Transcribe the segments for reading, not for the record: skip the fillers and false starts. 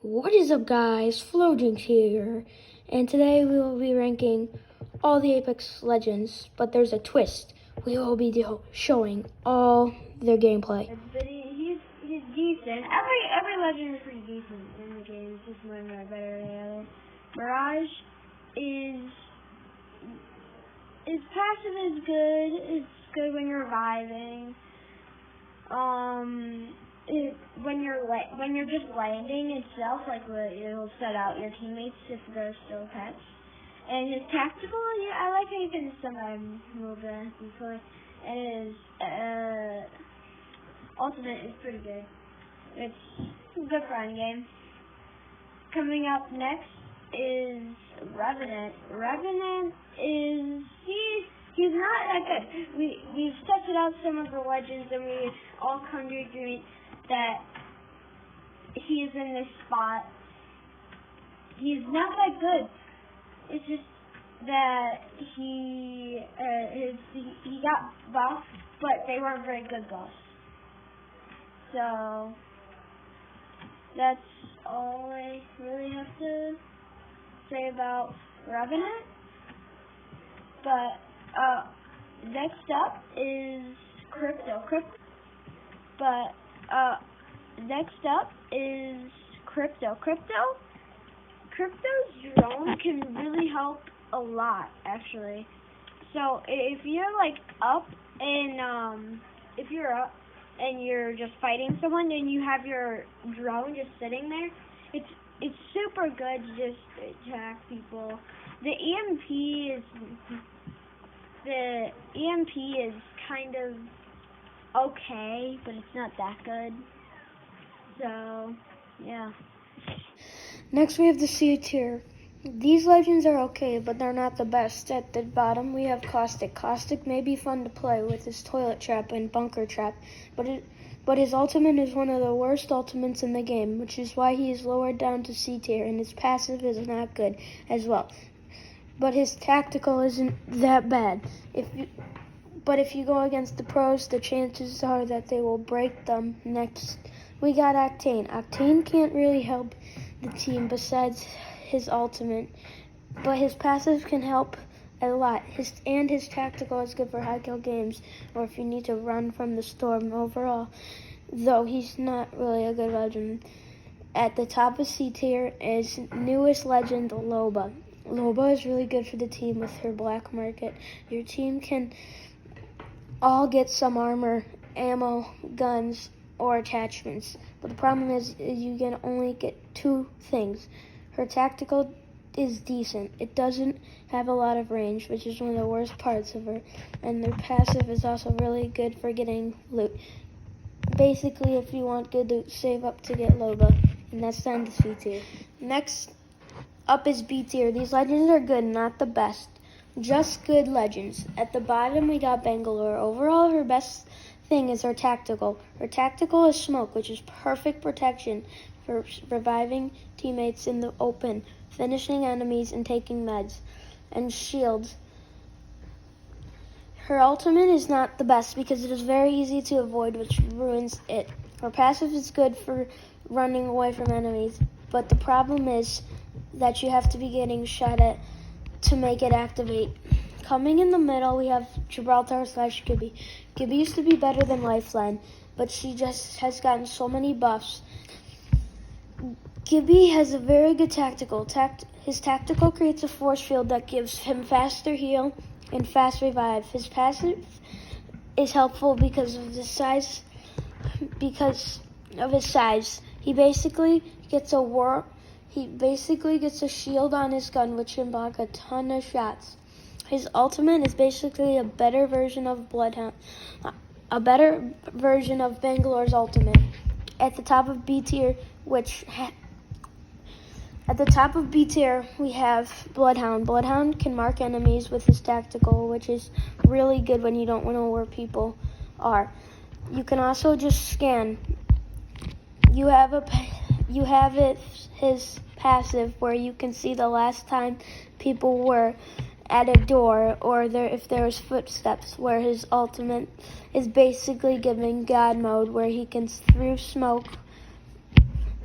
What is up, guys? FloJinx here, and today we will be ranking all the Apex Legends, but there's a twist. We will be showing all their gameplay. But he's decent. Every legend is pretty decent in the game. It's just one better than the other. Mirage is his passive is good. It's good when you're reviving. When you're just landing itself, like it'll set out your teammates if they're still pets. And his tactical, yeah, I like how you can sometimes move before. And his ultimate is pretty good. It's good for endgame. Coming up next is Revenant. Revenant is he's not that good. We've tested out some of the legends and we all come to agree that he is in this spot. He's not that good. It's just that he got buffed, but they weren't very good buffs. So that's all I really have to say about Revenant. But next up is Crypto. Next up is Crypto's drone can really help a lot, actually. So if you're like up and you're just fighting someone and you have your drone just sitting there, it's super good to just attack people. The EMP is kind of okay, but it's not that good. So, yeah. Next we have the C tier. These legends are okay, but they're not the best. At the bottom we have Caustic. Caustic may be fun to play with his toilet trap and bunker trap, but his ultimate is one of the worst ultimates in the game, which is why he is lowered down to C tier, and his passive is not good as well. But his tactical isn't that bad. But if you go against the pros, the chances are that they will break them. Next, we got Octane. Octane can't really help the team besides his ultimate, but his passive can help a lot. His tactical is good for high kill games, or if you need to run from the storm overall, though he's not really a good legend. At the top of C tier is newest legend, Loba. Loba is really good for the team with her black market. Your team can all get some armor, ammo, guns, or attachments. But the problem is you can only get two things. Her tactical is decent. It doesn't have a lot of range, which is one of the worst parts of her. And their passive is also really good for getting loot. Basically, if you want good loot, save up to get Loba. And that's down to C tier. Next up is B tier. These legends are good, not the best. Just good legends. At the bottom we got Bangalore. Overall, her best thing is her tactical. Her tactical is smoke, which is perfect protection for reviving teammates in the open, finishing enemies, and taking meds. And shields. Her ultimate is not the best because it is very easy to avoid, which ruins it. Her passive is good for running away from enemies, but the problem is that you have to be getting shot at to make it activate. Coming in the middle, we have Gibraltar / Gibby. Gibby used to be better than Lifeline, but she just has gotten so many buffs. Gibby has a very good tactical. His tactical creates a force field that gives him faster heal and fast revive. His passive is helpful because of his size. He basically gets a shield on his gun, which can block a ton of shots. His ultimate is basically a better version of Bloodhound, a better version of Bangalore's ultimate. At the top of B tier, we have Bloodhound. Bloodhound can mark enemies with his tactical, which is really good when you don't know where people are. You can also just scan. You have his passive where you can see the last time people were at a door, or if there was footsteps, where his ultimate is basically giving God mode, where he can through smoke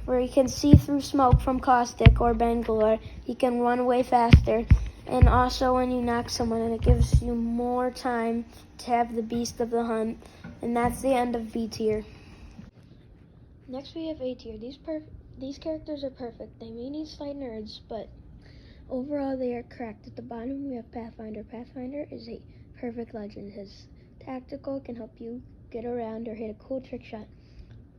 where he can see through smoke from Caustic or Bangalore. He can run away faster. And also when you knock someone, and it gives you more time to have the Beast of the Hunt. And that's the end of B tier. Next we have A tier. These characters are perfect. They may need slight nerds, but overall they are correct. At the bottom we have Pathfinder. Pathfinder is a perfect legend. His tactical can help you get around or hit a cool trick shot.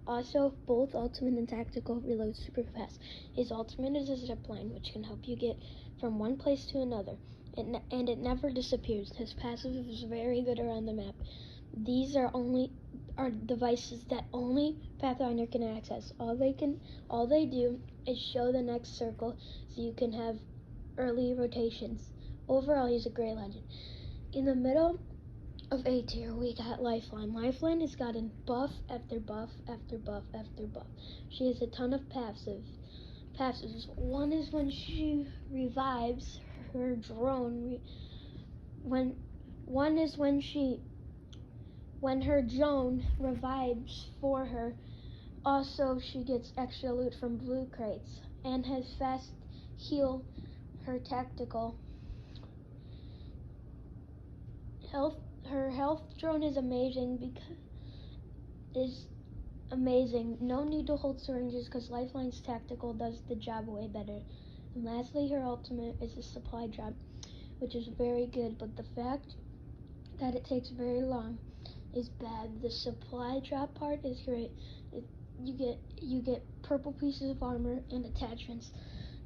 Also, both ultimate and tactical reload super fast. His ultimate is a zipline, which can help you get from one place to another, and it never disappears. His passive is very good around the map. These are devices that only Pathfinder can access. All they do is show the next circle, so you can have early rotations. Overall, he's a great legend. In the middle of A tier, we got Lifeline. Lifeline has gotten buff after buff after buff after buff. She has a ton of passives. One is when she revives her drone. When her drone revives for her. Also, she gets extra loot from blue crates and has fast heal. Her tactical Her health drone is amazing No need to hold syringes because Lifeline's tactical does the job way better. And lastly, her ultimate is a supply drop, which is very good, but the fact that it takes very long is bad. The supply drop part is great. You get purple pieces of armor and attachments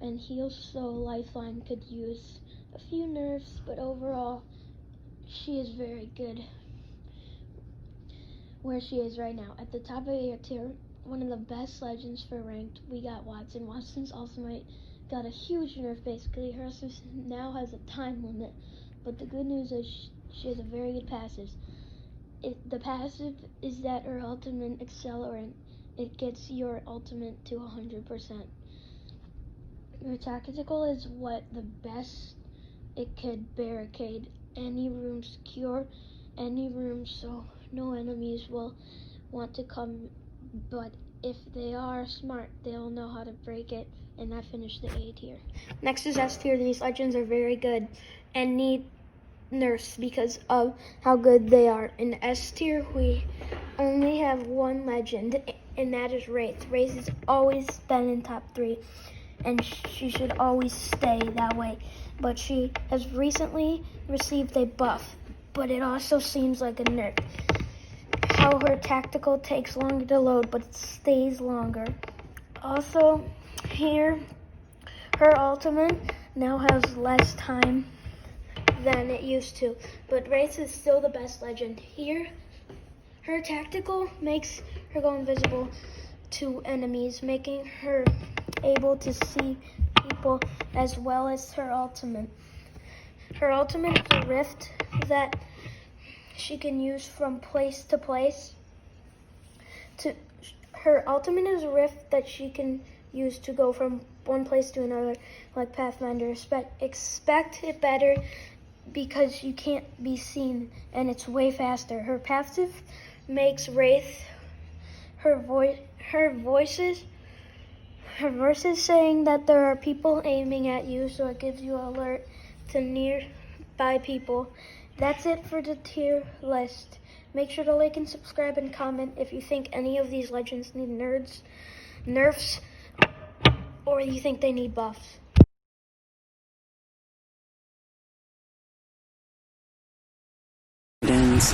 and heals, so Lifeline could use a few nerfs, but overall she is very good where she is right now. At the top of A tier, one of the best legends for ranked, we got Watson. Watson's ultimate got a huge nerf. Basically, her now has a time limit, but the good news is she has a very good passive. The passive is that her ultimate accelerant, it gets your ultimate to 100%. Her tactical is what the best it could barricade any room, secure any room, so no enemies will want to come, but if they are smart, they'll know how to break it, and that finished the A tier. Next is S tier. These legends are very good and need nerfs because of how good they are. In S tier, we only have one legend, and that is Wraith. Wraith has always been in top 3, and she should always stay that way. But she has recently received a buff, but it also seems like a nerf. How her tactical takes longer to load, but it stays longer. Also, here, her ultimate now has less time than it used to, but Wraith is still the best legend. Here, her tactical makes her go invisible to enemies, making her able to see people as well as her ultimate. Her ultimate is a rift that she can use from place to place. Her ultimate is a rift that she can use to go from one place to another, like Pathfinder. Expect it better because you can't be seen, and it's way faster. Her passive makes Wraith, her voices saying that there are people aiming at you, so it gives you an alert to nearby people. That's it for the tier list. Make sure to like and subscribe and comment if you think any of these legends need nerfs, or you think they need buffs. Dance.